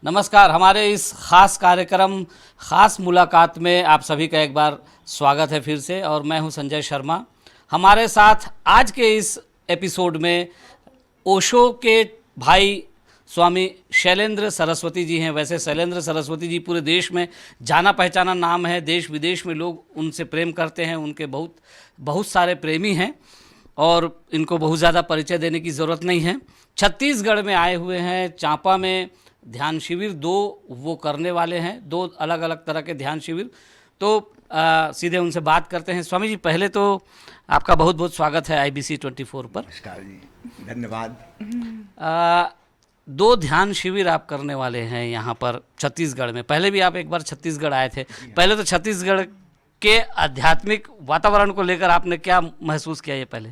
नमस्कार। हमारे इस खास कार्यक्रम खास मुलाकात में आप सभी का एक बार स्वागत है फिर से, और मैं हूं संजय शर्मा। हमारे साथ आज के इस एपिसोड में ओशो के भाई स्वामी शैलेंद्र सरस्वती जी हैं। वैसे शैलेंद्र सरस्वती जी पूरे देश में जाना पहचाना नाम है, देश विदेश में लोग उनसे प्रेम करते हैं, उनके बहुत सारे प्रेमी हैं और इनको बहुत ज़्यादा परिचय देने की ज़रूरत नहीं है। छत्तीसगढ़ में आए हुए हैं, चांपा में ध्यान शिविर 2 वो करने वाले हैं, 2 अलग अलग तरह के ध्यान शिविर। तो सीधे उनसे बात करते हैं। स्वामी जी, पहले तो आपका बहुत बहुत स्वागत है IBC 24 पर। नमस्कार जी, धन्यवाद। 2 ध्यान शिविर आप करने वाले हैं यहाँ पर छत्तीसगढ़ में। पहले भी आप एक बार छत्तीसगढ़ आए थे। पहले तो छत्तीसगढ़ के आध्यात्मिक वातावरण को लेकर आपने क्या महसूस किया? ये पहले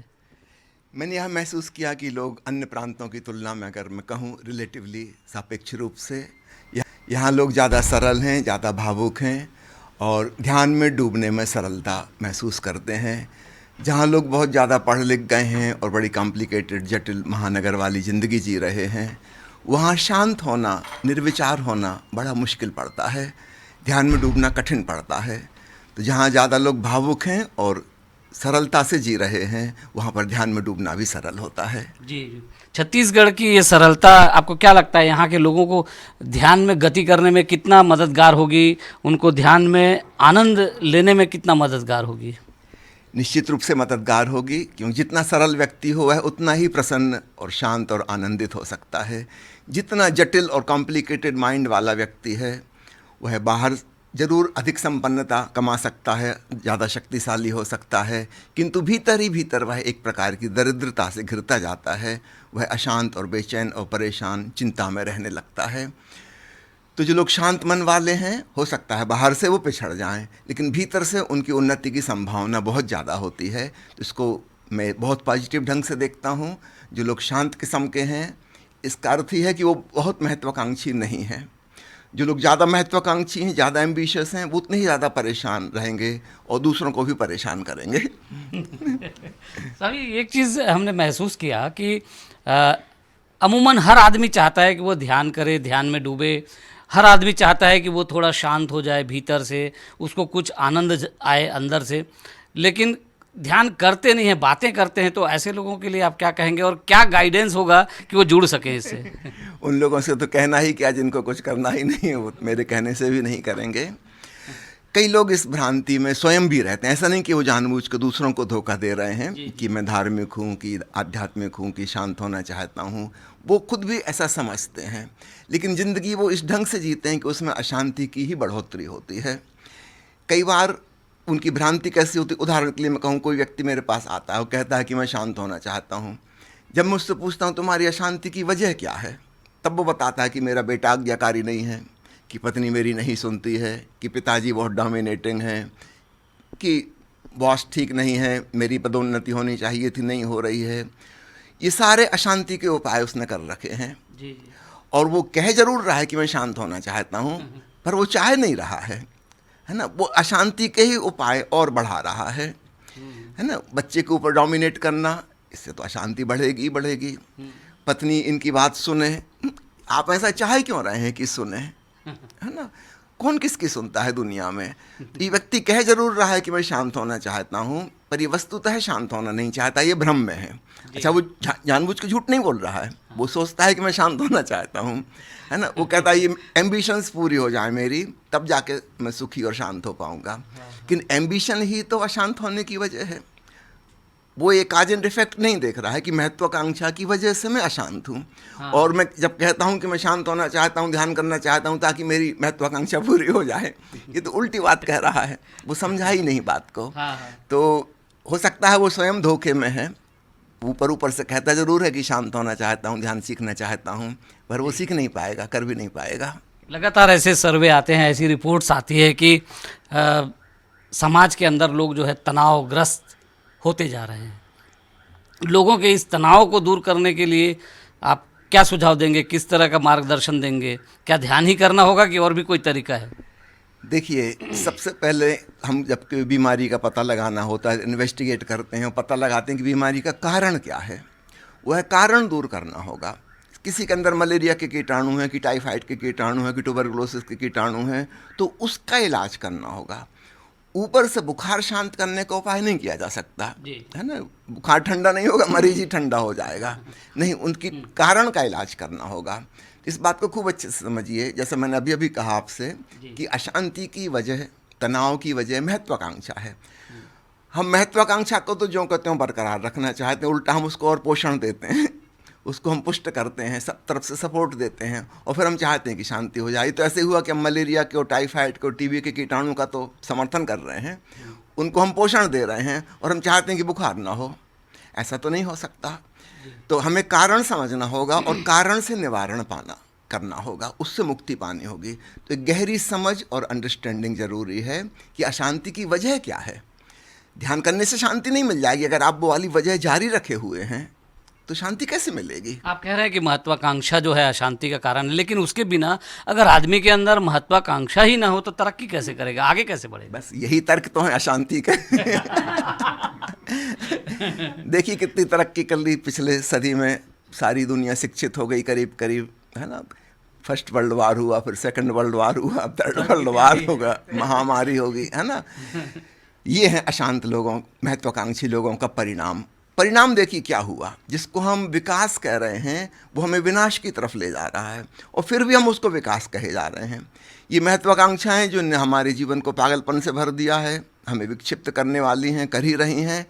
मैंने यह महसूस किया कि लोग अन्य प्रांतों की तुलना में, अगर मैं कहूँ रिलेटिवली सापेक्ष रूप से, यहाँ लोग ज़्यादा सरल हैं, ज़्यादा भावुक हैं और ध्यान में डूबने में सरलता महसूस करते हैं। जहाँ लोग बहुत ज़्यादा पढ़ लिख गए हैं और बड़ी कॉम्प्लिकेटेड जटिल महानगर वाली ज़िंदगी जी रहे हैं, वहाँ शांत होना, निर्विचार होना बड़ा मुश्किल पड़ता है, ध्यान में डूबना कठिन पड़ता है। तो जहाँ ज़्यादा लोग भावुक हैं और सरलता से जी रहे हैं, वहाँ पर ध्यान में डूबना भी सरल होता है। जी। छत्तीसगढ़ की ये सरलता आपको क्या लगता है यहाँ के लोगों को ध्यान में गति करने में कितना मददगार होगी? उनको ध्यान में आनंद लेने में कितना मददगार होगी? निश्चित रूप से मददगार होगी, क्योंकि जितना सरल व्यक्ति हो वह उतना ही प्रसन्न और शांत और आनंदित हो सकता है। जितना जटिल और कॉम्प्लिकेटेड माइंड वाला व्यक्ति है, वह बाहर जरूर अधिक संपन्नता कमा सकता है, ज़्यादा शक्तिशाली हो सकता है, किंतु भीतर ही भीतर वह एक प्रकार की दरिद्रता से घिरता जाता है। वह अशांत और बेचैन और परेशान, चिंता में रहने लगता है। तो जो लोग शांत मन वाले हैं, हो सकता है बाहर से वो पिछड़ जाएं, लेकिन भीतर से उनकी उन्नति की संभावना बहुत ज़्यादा होती है। तो इसको मैं बहुत पॉजिटिव ढंग से देखता हूँ। जो लोग शांत किस्म के हैं, इसका अर्थ ही है कि वो बहुत महत्वाकांक्षी नहीं हैं। जो लोग ज़्यादा महत्वाकांक्षी हैं, ज़्यादा एम्बिशियस हैं, वो उतने ही ज़्यादा परेशान रहेंगे और दूसरों को भी परेशान करेंगे। सभी एक चीज़ हमने महसूस किया कि अमूमन हर आदमी चाहता है कि वो ध्यान करे, ध्यान में डूबे। हर आदमी चाहता है कि वो थोड़ा शांत हो जाए भीतर से, उसको कुछ आनंद आए अंदर से, लेकिन ध्यान करते नहीं हैं, बातें करते हैं। तो ऐसे लोगों के लिए आप क्या कहेंगे और क्या गाइडेंस होगा कि वो जुड़ सकें इससे? उन लोगों से तो कहना ही क्या, जिनको कुछ करना ही नहीं है, वो मेरे कहने से भी नहीं करेंगे। कई लोग इस भ्रांति में स्वयं भी रहते हैं। ऐसा नहीं कि वो जानबूझ कर दूसरों को धोखा दे रहे हैं कि मैं धार्मिक हूँ, कि आध्यात्मिक हूँ, कि शांत होना चाहता हूँ। वो खुद भी ऐसा समझते हैं, लेकिन ज़िंदगी वो इस ढंग से जीते हैं कि उसमें अशांति की ही बढ़ोतरी होती है। कई बार उनकी भ्रांति कैसी होती है, उदाहरण के लिए मैं कहूँ, कोई व्यक्ति मेरे पास आता है, वो कहता है कि मैं शांत होना चाहता हूँ। जब मैं उससे पूछता हूँ तुम्हारी अशांति की वजह क्या है, तब वो बताता है कि मेरा बेटा आज्ञाकारी नहीं है, कि पत्नी मेरी नहीं सुनती है, कि पिताजी बहुत डोमिनेटिंग हैं, कि बॉस ठीक नहीं है, मेरी पदोन्नति होनी चाहिए थी, नहीं हो रही है। ये सारे अशांति के उपाय उसने कर रखे हैं। जी। और वो कह जरूर रहा है कि मैं शांत होना चाहता हूँ, पर वो चाह नहीं रहा है ना। वो अशांति के ही उपाय और बढ़ा रहा है ना। बच्चे के ऊपर डोमिनेट करना, इससे तो अशांति बढ़ेगी बढ़ेगी। पत्नी इनकी बात सुने, आप ऐसा चाहे क्यों रहे हैं कि सुने, है ना। कौन किसकी सुनता है दुनिया में। ये व्यक्ति कह जरूर रहा है कि मैं शांत होना चाहता हूँ, पर ये वस्तुतः शांत होना नहीं चाहता, ये भ्रम में है। अच्छा, वो जानबूझ के झूठ नहीं बोल रहा है, वो सोचता है कि मैं शांत होना चाहता हूँ, है ना। वो कहता है ये एम्बिशंस पूरी हो जाए मेरी, तब जाके मैं सुखी और शांत हो पाऊँगा। लेकिन एम्बिशन ही तो अशांत होने की वजह है। वो एक काज एंड इफेक्ट नहीं देख रहा है कि महत्वाकांक्षा की वजह से मैं अशांत हूँ। और मैं जब कहता हूँ कि मैं शांत होना चाहता हूँ, ध्यान करना चाहता हूँ ताकि मेरी महत्वाकांक्षा पूरी हो जाए, ये तो उल्टी बात कह रहा है। वो समझा ही नहीं बात को। तो हो सकता है वो स्वयं धोखे में है। ऊपर ऊपर से कहता जरूर है कि शांत होना चाहता हूँ, ध्यान सीखना चाहता हूँ, पर वो सीख नहीं पाएगा, कर भी नहीं पाएगा। लगातार ऐसे सर्वे आते हैं, ऐसी रिपोर्ट्स आती है कि समाज के अंदर लोग जो है तनावग्रस्त होते जा रहे हैं। लोगों के इस तनाव को दूर करने के लिए आप क्या सुझाव देंगे, किस तरह का मार्गदर्शन देंगे? क्या ध्यान ही करना होगा कि और भी कोई तरीका है? देखिए, सबसे पहले हम जब कोई बीमारी का पता लगाना होता है, इन्वेस्टिगेट करते हैं, पता लगाते हैं कि बीमारी का कारण क्या है। वह कारण दूर करना होगा। किसी के अंदर मलेरिया के कीटाणु हैं, कि टाइफाइड के कीटाणु हैं, कि ट्यूबरकुलोसिस के कीटाणु हैं, तो उसका इलाज करना होगा। ऊपर से बुखार शांत करने का उपाय नहीं किया जा सकता, है ना। बुखार ठंडा नहीं होगा, मरीज ही ठंडा हो जाएगा। नहीं, उनकी कारण का इलाज करना होगा। इस बात को खूब अच्छे से समझिए। जैसे मैंने अभी अभी कहा आपसे कि अशांति की वजह, तनाव की वजह महत्वाकांक्षा है। हम महत्वाकांक्षा को तो ज्यों कहते हैं बरकरार रखना चाहते हैं, उल्टा हम उसको और पोषण देते हैं, उसको हम पुष्ट करते हैं, सब तरफ से सपोर्ट देते हैं, और फिर हम चाहते हैं कि शांति हो जाए। तो ऐसे हुआ कि हम मलेरिया के और टाइफाइड के और टीबी के कीटाणु का तो समर्थन कर रहे हैं, उनको हम पोषण दे रहे हैं, और हम चाहते हैं कि बुखार ना हो। ऐसा तो नहीं हो सकता। तो हमें कारण समझना होगा और कारण से निवारण पाना करना होगा, उससे मुक्ति पानी होगी। तो एक गहरी समझ और अंडरस्टैंडिंग ज़रूरी है कि अशांति की वजह क्या है। ध्यान करने से शांति नहीं मिल जाएगी। अगर आप वो वाली वजह जारी रखे हुए हैं तो शांति कैसे मिलेगी? आप कह रहे हैं कि महत्वाकांक्षा जो है अशांति का कारण है, लेकिन उसके बिना अगर आदमी के अंदर महत्वाकांक्षा ही ना हो तो तरक्की कैसे करेगा, आगे कैसे बढ़ेगा? बस यही तर्क तो है अशांति के। देखिए कितनी तरक्की कर ली पिछले सदी में, सारी दुनिया शिक्षित हो गई करीब करीब, है ना। फर्स्ट वर्ल्ड वार हुआ, फिर सेकंड वर्ल्ड वार हुआ, अब थर्ड वर्ल्ड वार होगा, महामारी होगी, है ना। ये है अशांत लोगों, महत्वाकांक्षी लोगों का परिणाम। परिणाम देखिए क्या हुआ। जिसको हम विकास कह रहे हैं वो हमें विनाश की तरफ ले जा रहा है, और फिर भी हम उसको विकास कहे जा रहे हैं। ये महत्वाकांक्षाएं जो ने हमारे जीवन को पागलपन से भर दिया है, हमें विक्षिप्त करने वाली हैं, कर ही रही हैं।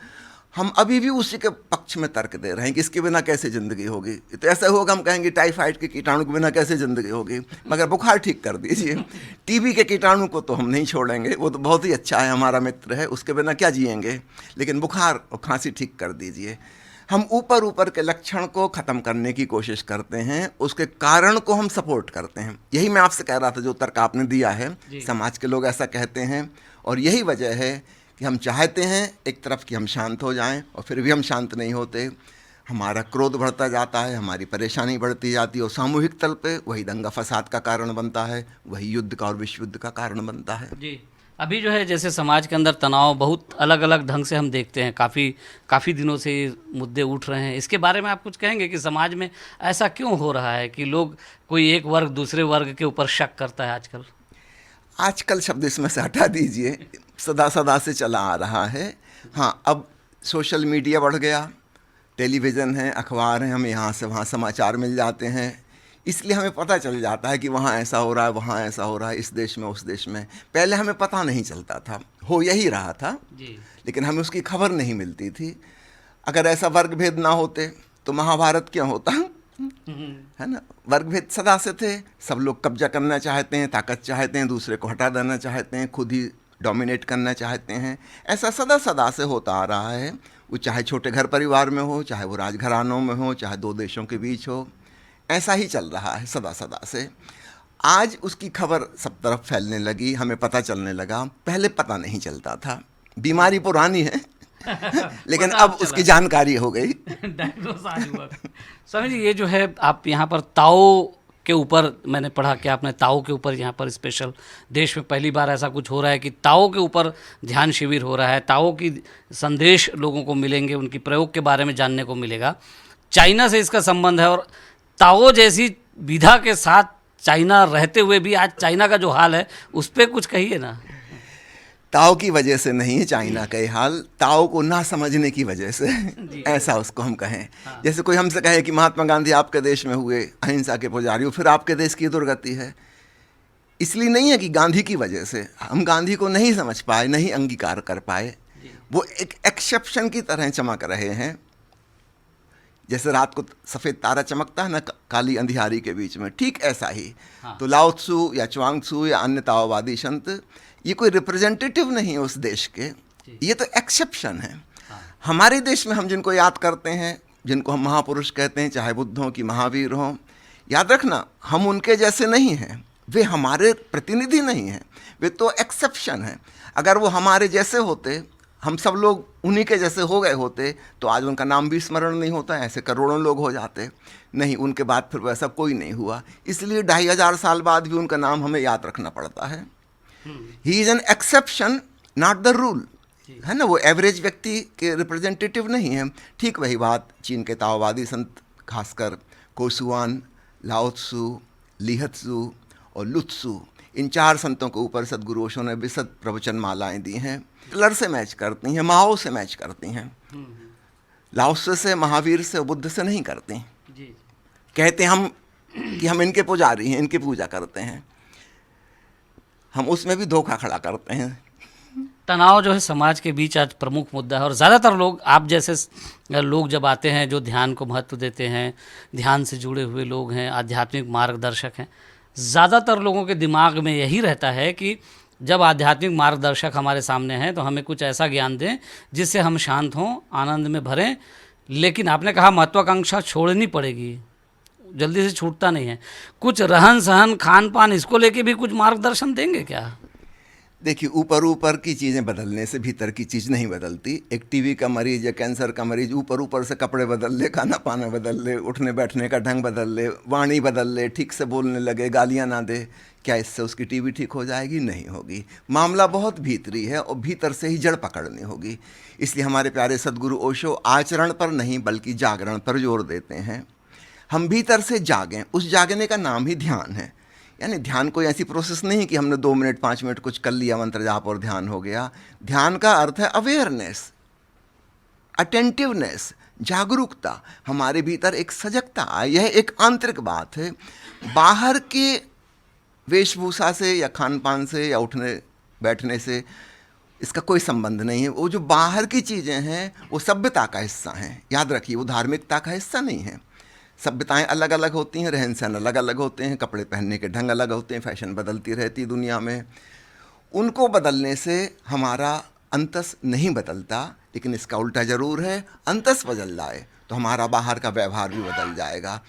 हम अभी भी उसी के पक्ष में तर्क दे रहे हैं कि इसके बिना कैसे ज़िंदगी होगी। तो ऐसा होगा हम कहेंगे टाइफाइड के कीटाणु के बिना कैसे ज़िंदगी होगी, मगर बुखार ठीक कर दीजिए। टीबी के कीटाणु को तो हम नहीं छोड़ेंगे, वो तो बहुत ही अच्छा है, हमारा मित्र है, उसके बिना क्या जिएंगे। लेकिन बुखार और खांसी ठीक कर दीजिए। हम ऊपर ऊपर के लक्षण को ख़त्म करने की कोशिश करते हैं, उसके कारण को हम सपोर्ट करते हैं। यही मैं आपसे कह रहा था, जो तर्क आपने दिया है, समाज के लोग ऐसा कहते हैं, और यही वजह है कि हम चाहते हैं एक तरफ कि हम शांत हो जाएं, और फिर भी हम शांत नहीं होते। हमारा क्रोध बढ़ता जाता है, हमारी परेशानी बढ़ती जाती है, और सामूहिक तल पे वही दंगा फसाद का कारण बनता है, वही युद्ध का और विश्व युद्ध का कारण बनता है। जी, अभी जो है जैसे समाज के अंदर तनाव बहुत अलग अलग ढंग से हम देखते हैं, काफ़ी दिनों से ये मुद्दे उठ रहे हैं। इसके बारे में आप कुछ कहेंगे कि समाज में ऐसा क्यों हो रहा है कि लोग, कोई एक वर्ग दूसरे वर्ग के ऊपर शक करता है आजकल? आजकल शब्द इसमें से हटा दीजिए, सदा सदा से चला आ रहा है। हाँ, अब सोशल मीडिया बढ़ गया, टेलीविज़न है, अखबार हैं, हमें यहाँ से वहाँ समाचार मिल जाते हैं, इसलिए हमें पता चल जाता है कि वहाँ ऐसा हो रहा है, वहाँ ऐसा हो रहा है, इस देश में उस देश में। पहले हमें पता नहीं चलता था, हो यही रहा था जी, लेकिन हमें उसकी खबर नहीं मिलती थी। अगर ऐसा वर्ग भेद ना होते तो महाभारत क्यों होता, है ना। वर्ग भेद सदा से थे, सब लोग कब्जा करना चाहते हैं, ताकत चाहते हैं, दूसरे को हटा देना चाहते हैं, खुद ही डोमिनेट करना चाहते हैं। ऐसा सदा सदा से होता आ रहा है। वो चाहे छोटे घर परिवार में हो, चाहे वो राजघरानों में हो, चाहे दो देशों के बीच हो, ऐसा ही चल रहा है सदा सदा से। आज उसकी खबर सब तरफ फैलने लगी, हमें पता चलने लगा। पहले पता नहीं चलता था, बीमारी पुरानी है लेकिन अब उसकी जानकारी हो गई। स्वामी जी, ये जो है आप यहाँ पर ताओ के ऊपर, मैंने पढ़ा कि आपने ताओ के ऊपर यहाँ पर स्पेशल, देश में पहली बार ऐसा कुछ हो रहा है कि ताओ के ऊपर ध्यान शिविर हो रहा है। ताओ की संदेश लोगों को मिलेंगे, उनकी प्रयोग के बारे में जानने को मिलेगा। चाइना से इसका संबंध है, और ताओ जैसी विधा के साथ चाइना रहते हुए भी आज चाइना का जो हाल है उस पर कुछ कहिए ना। ताओ की वजह से नहीं है चाइना का ये हाल, ताओ को ना समझने की वजह से ऐसा उसको हम कहें। हाँ। जैसे कोई हमसे कहे कि महात्मा गांधी आपके देश में हुए, अहिंसा के पुजारी हो, फिर आपके देश की दुर्गति है। इसलिए नहीं है कि गांधी की वजह से हम गांधी को नहीं समझ पाए, नहीं अंगीकार कर पाए। वो एक एक्सेप्शन की तरह चमक रहे हैं, जैसे रात को सफ़ेद तारा चमकता है ना काली अंधियारी के बीच में, ठीक ऐसा ही। हाँ। तो लाओ त्सु या च्वांग त्सु या अन्य ताओवादी संत, ये कोई रिप्रेजेंटेटिव नहीं है उस देश के, ये तो एक्सेप्शन है। हाँ। हमारे देश में हम जिनको याद करते हैं, जिनको हम महापुरुष कहते हैं, चाहे बुद्ध हों कि महावीर हों, याद रखना हम उनके जैसे नहीं हैं, वे हमारे प्रतिनिधि नहीं हैं, वे तो एक्सेप्शन हैं। अगर वो हमारे जैसे होते, हम सब लोग उन्हीं के जैसे हो गए होते, तो आज उनका नाम भी स्मरण नहीं होता, ऐसे करोड़ों लोग हो जाते। नहीं, उनके बाद फिर वैसा कोई नहीं हुआ, इसलिए 2500 साल बाद भी उनका नाम हमें याद रखना पड़ता है। He is an exception not the rule, है ना। वो एवरेज व्यक्ति के रिप्रेजेंटेटिव नहीं है। ठीक वही बात चीन के ताओवादी संत, खासकर कोसुआन लाओ त्सु, ली त्सु और लुत्सु, इन 4 संतों के ऊपर सदगुरु ओशो ने विशद प्रवचन मालाएं दी हैं। हिटलर से मैच करती हैं, माओ से मैच करती हैं, लाओत्से से, महावीर से, बुद्ध से नहीं करती। जी। कहते हम कि हम इनके पुजारी हैं, इनकी पूजा करते हैं, हम उसमें भी धोखा खड़ा करते हैं। तनाव जो है समाज के बीच आज प्रमुख मुद्दा है, और ज़्यादातर लोग, आप जैसे लोग जब आते हैं जो ध्यान को महत्व देते हैं, ध्यान से जुड़े हुए लोग हैं, आध्यात्मिक मार्गदर्शक हैं, ज़्यादातर लोगों के दिमाग में यही रहता है कि जब आध्यात्मिक मार्गदर्शक हमारे सामने हैं तो हमें कुछ ऐसा ज्ञान दें जिससे हम शांत हों, आनंद में भरें। लेकिन आपने कहा महत्वाकांक्षा छोड़नी पड़ेगी, जल्दी से छूटता नहीं है। कुछ रहन सहन, खान पान, इसको लेके भी कुछ मार्गदर्शन देंगे क्या? देखिए, ऊपर ऊपर की चीज़ें बदलने से भीतर की चीज़ नहीं बदलती। एक टीबी का मरीज या कैंसर का मरीज ऊपर ऊपर से कपड़े बदल ले, खाना पाना बदल ले, उठने बैठने का ढंग बदल ले, वाणी बदल ले, ठीक से बोलने लगे, गालियां ना दे, क्या इससे उसकी टीबी ठीक हो जाएगी? नहीं होगी। मामला बहुत भीतरी है और भीतर से ही जड़ पकड़नी होगी। इसलिए हमारे प्यारे सदगुरु ओशो आचरण पर नहीं बल्कि जागरण पर जोर देते हैं। हम भीतर से जागें, उस जागने का नाम ही ध्यान है। यानी ध्यान कोई ऐसी प्रोसेस नहीं कि हमने 2 मिनट 5 मिनट कुछ कर लिया, मंत्र जाप और ध्यान हो गया। ध्यान का अर्थ है अवेयरनेस, अटेंटिवनेस, जागरूकता। हमारे भीतर एक सजगता, यह एक आंतरिक बात है। बाहर के वेशभूषा से या खान पान से या उठने बैठने से इसका कोई संबंध नहीं है। वो जो बाहर की चीज़ें हैं वो सभ्यता का हिस्सा हैं, याद रखिए, वो धार्मिकता का हिस्सा नहीं है। सभ्यताएं अलग अलग होती हैं, रहन सहन अलग अलग होते हैं, कपड़े पहनने के ढंग अलग होते हैं, फैशन बदलती रहती है दुनिया में। उनको बदलने से हमारा अंतस नहीं बदलता, लेकिन इसका उल्टा ज़रूर है, अंतस बदल जाए तो हमारा बाहर का व्यवहार भी बदल जाएगा।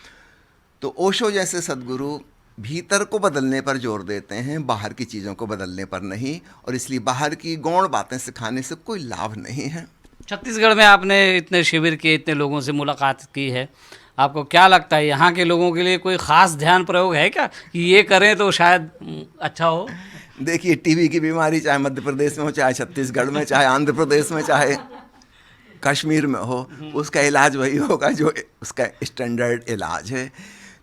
तो ओशो जैसे सद्गुरु भीतर को बदलने पर जोर देते हैं, बाहर की चीज़ों को बदलने पर नहीं। और इसलिए बाहर की गौण बातें सिखाने से कोई लाभ नहीं है। छत्तीसगढ़ में आपने इतने शिविर किए, इतने लोगों से मुलाकात की है, आपको क्या लगता है यहाँ के लोगों के लिए कोई ख़ास ध्यान प्रयोग है क्या कि ये करें तो शायद अच्छा हो? देखिए, टीबी की बीमारी चाहे मध्य प्रदेश में हो, चाहे छत्तीसगढ़ में, चाहे आंध्र प्रदेश में, चाहे कश्मीर में हो, उसका इलाज वही होगा जो उसका स्टैंडर्ड इलाज है।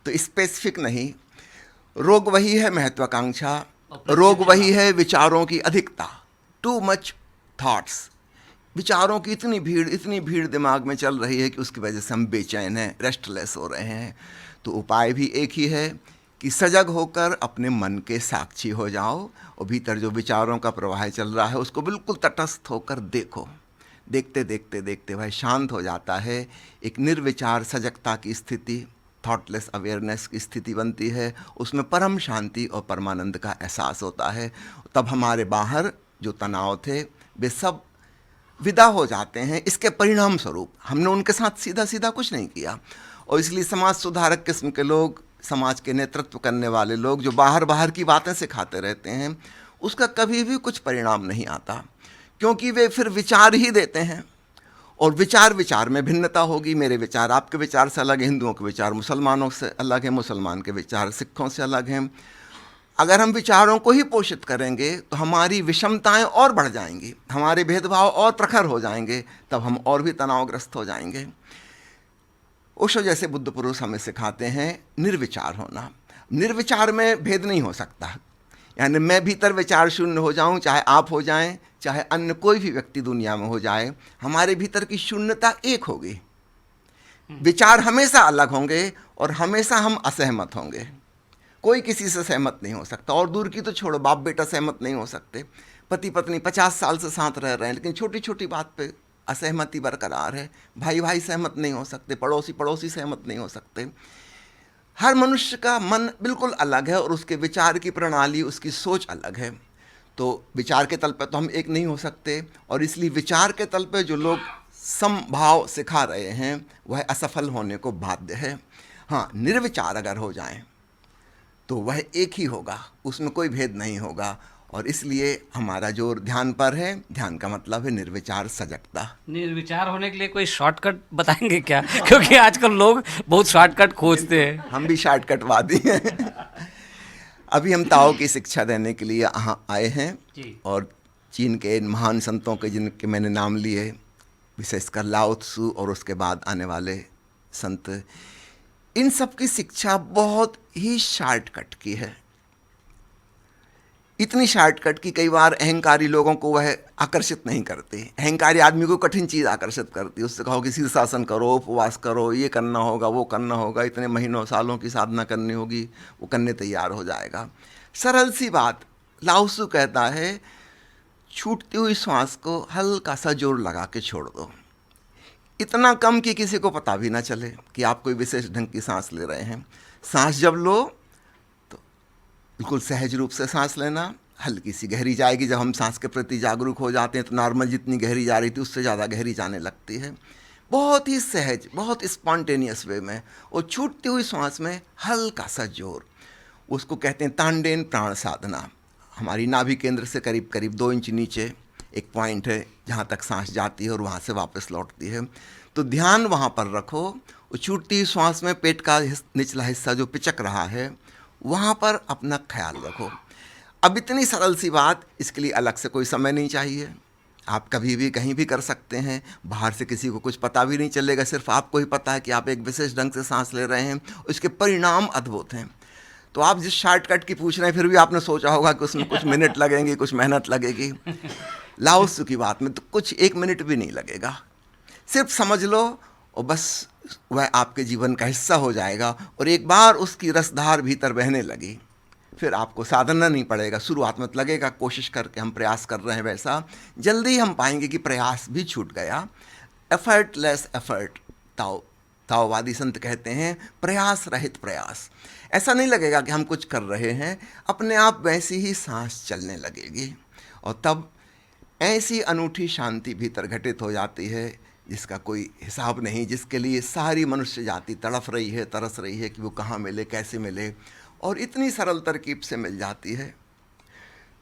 तो स्पेसिफिक नहीं, रोग वही है महत्वाकांक्षा, रोग वही है विचारों की अधिकता, टू मच थॉट्स। विचारों की इतनी भीड़ दिमाग में चल रही है कि उसकी वजह से हम बेचैन हैं, रेस्टलेस हो रहे हैं। तो उपाय भी एक ही है कि सजग होकर अपने मन के साक्षी हो जाओ और भीतर जो विचारों का प्रवाह चल रहा है उसको बिल्कुल तटस्थ होकर देखो। देखते देखते देखते वह शांत हो जाता है, एक निर्विचार सजगता की स्थिति, थॉटलेस अवेयरनेस की स्थिति बनती है। उसमें परम शांति और परमानंद का एहसास होता है। तब हमारे बाहर जो तनाव थे वे सब विदा हो जाते हैं। इसके परिणाम स्वरूप हमने उनके साथ सीधा सीधा कुछ नहीं किया। और इसलिए समाज सुधारक किस्म के लोग, समाज के नेतृत्व करने वाले लोग जो बाहर की बातें सिखाते रहते हैं, उसका कभी भी कुछ परिणाम नहीं आता, क्योंकि वे फिर विचार ही देते हैं। और विचार में भिन्नता होगी। मेरे विचार आपके विचार से अलग हैं, हिंदुओं के विचार मुसलमानों से अलग हैं, मुसलमान के विचार सिखों से अलग हैं। अगर हम विचारों को ही पोषित करेंगे तो हमारी विषमताएं और बढ़ जाएंगी, हमारे भेदभाव और प्रखर हो जाएंगे, तब हम और भी तनावग्रस्त हो जाएंगे। ओशो जैसे बुद्ध पुरुष हमें सिखाते हैं निर्विचार होना। निर्विचार में भेद नहीं हो सकता। यानी मैं भीतर विचार शून्य हो जाऊं, चाहे आप हो जाएं, चाहे अन्य कोई भी व्यक्ति दुनिया में हो जाए, हमारे भीतर की शून्यता एक होगी। विचार हमेशा अलग होंगे और हमेशा हम असहमत होंगे। कोई किसी से सहमत नहीं हो सकता। और दूर की तो छोड़ो, बाप बेटा सहमत नहीं हो सकते। पति पत्नी 50 साल से साथ रह रहे हैं, लेकिन छोटी छोटी बात पे असहमति बरकरार है। भाई भाई सहमत नहीं हो सकते, पड़ोसी पड़ोसी सहमत नहीं हो सकते। हर मनुष्य का मन बिल्कुल अलग है और उसके विचार की प्रणाली, उसकी सोच अलग है। तो विचार के तल पर तो हम एक नहीं हो सकते। और इसलिए विचार के तल पर जो लोग समभाव सिखा रहे हैं वह असफल होने को बाध्य है। हाँ, निर्विचार अगर हो जाएं तो वह एक ही होगा, उसमें कोई भेद नहीं होगा। और इसलिए हमारा जोर ध्यान पर है। ध्यान का मतलब है निर्विचार सजगता। निर्विचार होने के लिए कोई शॉर्टकट बताएंगे क्या? क्योंकि आजकल लोग बहुत शॉर्टकट खोजते हैं। हम भी शॉर्टकटवादी हैं। अभी हम ताओ की शिक्षा देने के लिए यहाँ आए हैं जी। और चीन के इन महान संतों के जिनके मैंने नाम लिए, विशेषकर लाओ त्सु और उसके बाद आने वाले संत, इन सब की शिक्षा बहुत ही शॉर्टकट की है, इतनी शॉर्टकट की कई बार अहंकारी लोगों को वह आकर्षित नहीं करती। अहंकारी आदमी को कठिन चीज़ आकर्षित करती है। उससे कहो कि शीर्षासन करो, उपवास करो, ये करना होगा, वो करना होगा, इतने महीनों सालों की साधना करनी होगी, वो करने तैयार हो जाएगा। सरल सी बात, लाओ त्सु कहता है छूटती हुई श्वास को हल्का सा जोर लगा के छोड़ दो, इतना कम कि किसी को पता भी ना चले कि आप कोई विशेष ढंग की सांस ले रहे हैं। सांस जब लो तो बिल्कुल सहज रूप से सांस लेना, हल्की सी गहरी जाएगी। जब हम सांस के प्रति जागरूक हो जाते हैं तो नॉर्मल जितनी गहरी जा रही थी उससे ज़्यादा गहरी जाने लगती है, बहुत ही सहज, बहुत स्पॉन्टेनियस वे में। और छूटती हुई सांस में हल्का सा जोर, उसको कहते हैं तांडेन प्राण साधना। हमारी नाभि केंद्र से करीब करीब 2 इंच नीचे एक पॉइंट है जहाँ तक सांस जाती है और वहाँ से वापस लौटती है। तो ध्यान वहाँ पर रखो। और छूटती हुई श्वास में पेट का निचला हिस्सा जो पिचक रहा है वहाँ पर अपना ख्याल रखो। अब इतनी सरल सी बात, इसके लिए अलग से कोई समय नहीं चाहिए, आप कभी भी कहीं भी कर सकते हैं। बाहर से किसी को कुछ पता भी नहीं चलेगा, सिर्फ आपको ही पता है कि आप एक विशेष ढंग से सांस ले रहे हैं। उसके परिणाम अद्भुत हैं। तो आप जिस शॉर्टकट की पूछ रहे हैं, फिर भी आपने सोचा होगा कि उसमें कुछ मिनट लगेंगे, कुछ मेहनत लगेगी। लाओ त्सु की बात में तो कुछ 1 मिनट भी नहीं लगेगा, सिर्फ समझ लो और बस वह आपके जीवन का हिस्सा हो जाएगा। और एक बार उसकी रसधार भीतर बहने लगी, फिर आपको साधना नहीं पड़ेगा। शुरुआत में लगेगा कोशिश करके हम प्रयास कर रहे हैं, वैसा जल्दी हम पाएंगे कि प्रयास भी छूट गया। एफर्टलेस एफर्ट, ताओवादी संत कहते हैं प्रयास रहित प्रयास। ऐसा नहीं लगेगा कि हम कुछ कर रहे हैं, अपने आप वैसी ही सांस चलने लगेगी। और तब ऐसी अनूठी शांति भीतर घटित हो जाती है जिसका कोई हिसाब नहीं, जिसके लिए सारी मनुष्य जाति तड़फ रही है, तरस रही है कि वो कहाँ मिले, कैसे मिले, और इतनी सरल तरकीब से मिल जाती है।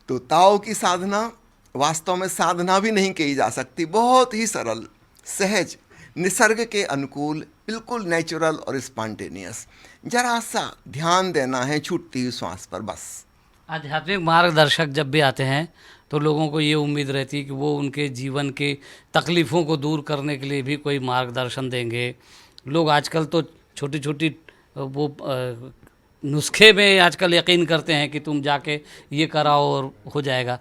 तो ताओ की साधना वास्तव में साधना भी नहीं कही जा सकती, बहुत ही सरल, सहज, निसर्ग के अनुकूल, बिल्कुल नेचुरल और स्पॉन्टेनियस। जरा सा ध्यान देना है छूटती हुई श्वास पर बस। आध्यात्मिक मार्गदर्शक जब भी आते हैं तो लोगों को ये उम्मीद रहती है कि वो उनके जीवन के तकलीफ़ों को दूर करने के लिए भी कोई मार्गदर्शन देंगे। लोग आजकल तो छोटी छोटी वो नुस्खे में आजकल यकीन करते हैं कि तुम जाके ये कराओ और हो जाएगा।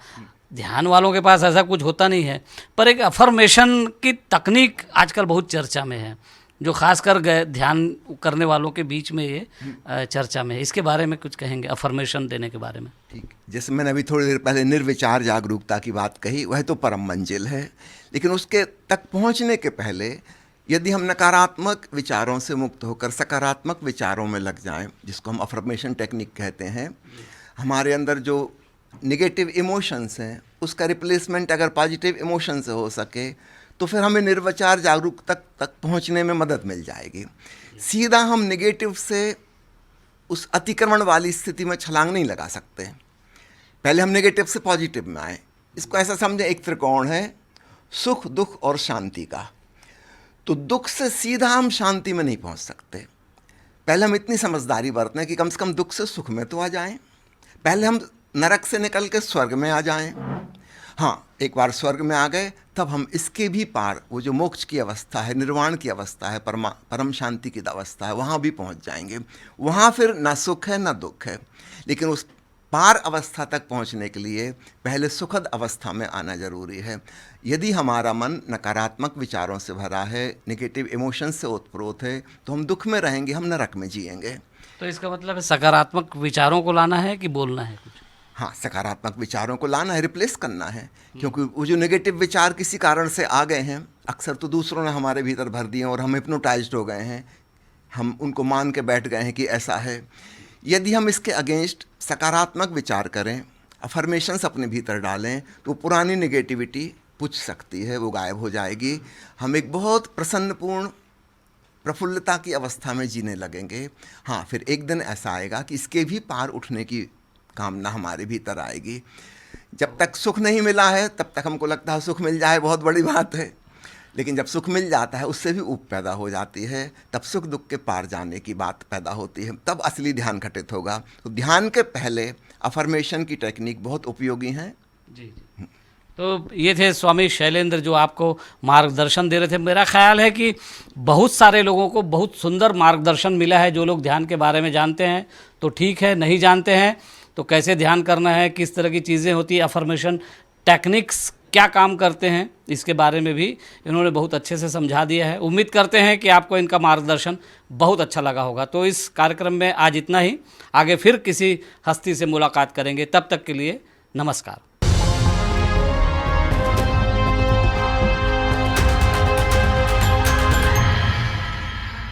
ध्यान वालों के पास ऐसा कुछ होता नहीं है, पर एक अफर्मेशन की तकनीक आजकल बहुत चर्चा में है, जो खासकर ध्यान करने वालों के बीच में ये चर्चा में है। इसके बारे में कुछ कहेंगे, अफर्मेशन देने के बारे में? ठीक, जैसे मैंने अभी थोड़ी देर पहले निर्विचार जागरूकता की बात कही, वह तो परम मंजिल है, लेकिन उसके तक पहुंचने के पहले यदि हम नकारात्मक विचारों से मुक्त होकर सकारात्मक विचारों में लग जाएं, जिसको हम अफर्मेशन टेक्निक कहते हैं, हमारे अंदर जो निगेटिव इमोशंस हैं उसका रिप्लेसमेंट अगर पॉजिटिव इमोशन से हो सके तो फिर हमें निर्विचार जागरूकता तक पहुंचने में मदद मिल जाएगी। सीधा हम निगेटिव से उस अतिक्रमण वाली स्थिति में छलांग नहीं लगा सकते। पहले हम नेगेटिव से पॉजिटिव में आए। इसको ऐसा समझें, एक त्रिकोण है सुख, दुख और शांति का। तो दुख से सीधा हम शांति में नहीं पहुंच सकते। पहले हम इतनी समझदारी बरतें कि कम से कम दुख से सुख में तो आ जाएं। पहले हम नरक से निकल के स्वर्ग में आ जाएं। हाँ, एक बार स्वर्ग में आ गए तब हम इसके भी पार, वो जो मोक्ष की अवस्था है, निर्वाण की अवस्था है, परम शांति की अवस्था है, वहाँ भी पहुँच जाएंगे। वहाँ फिर ना सुख है ना दुख है। लेकिन उस पार अवस्था तक पहुँचने के लिए पहले सुखद अवस्था में आना जरूरी है। यदि हमारा मन नकारात्मक विचारों से भरा है, नेगेटिव इमोशंस से ओतप्रोत है, तो हम दुख में रहेंगे, हम नरक में जिएंगे। तो इसका मतलब है सकारात्मक विचारों को लाना है कि बोलना है कुछ? हाँ, सकारात्मक विचारों को लाना है, रिप्लेस करना है। क्योंकि वो जो नेगेटिव विचार किसी कारण से आ गए हैं, अक्सर तो दूसरों ने हमारे भीतर भर दिए और हम हिप्नोटाइज्ड हो गए हैं, हम उनको मान के बैठ गए हैं कि ऐसा है। यदि हम इसके अगेंस्ट सकारात्मक विचार करें, अफर्मेशंस अपने भीतर डालें, तो पुरानी नेगेटिविटी पुछ सकती है, वो गायब हो जाएगी। हम एक बहुत प्रसन्नपूर्ण, प्रफुल्लता की अवस्था में जीने लगेंगे। हाँ, फिर एक दिन ऐसा आएगा कि इसके भी पार उठने की कामना हमारे भीतर आएगी। जब तक सुख नहीं मिला है तब तक हमको लगता है सुख मिल जाए बहुत बड़ी बात है, लेकिन जब सुख मिल जाता है उससे भी ऊब पैदा हो जाती है, तब सुख दुख के पार जाने की बात पैदा होती है, तब असली ध्यान घटित होगा। तो ध्यान के पहले अफर्मेशन की टेक्निक बहुत उपयोगी है। जी जी। तो ये थे स्वामी शैलेंद्र जो आपको मार्गदर्शन दे रहे थे। मेरा ख्याल है कि बहुत सारे लोगों को बहुत सुंदर मार्गदर्शन मिला है। जो लोग ध्यान के बारे में जानते हैं तो ठीक है, नहीं जानते हैं तो कैसे ध्यान करना है, किस तरह की चीज़ें होती है, अफर्मेशन टेक्निक्स क्या काम करते हैं, इसके बारे में भी इन्होंने बहुत अच्छे से समझा दिया है। उम्मीद करते हैं कि आपको इनका मार्गदर्शन बहुत अच्छा लगा होगा। तो इस कार्यक्रम में आज इतना ही। आगे फिर किसी हस्ती से मुलाकात करेंगे, तब तक के लिए नमस्कार।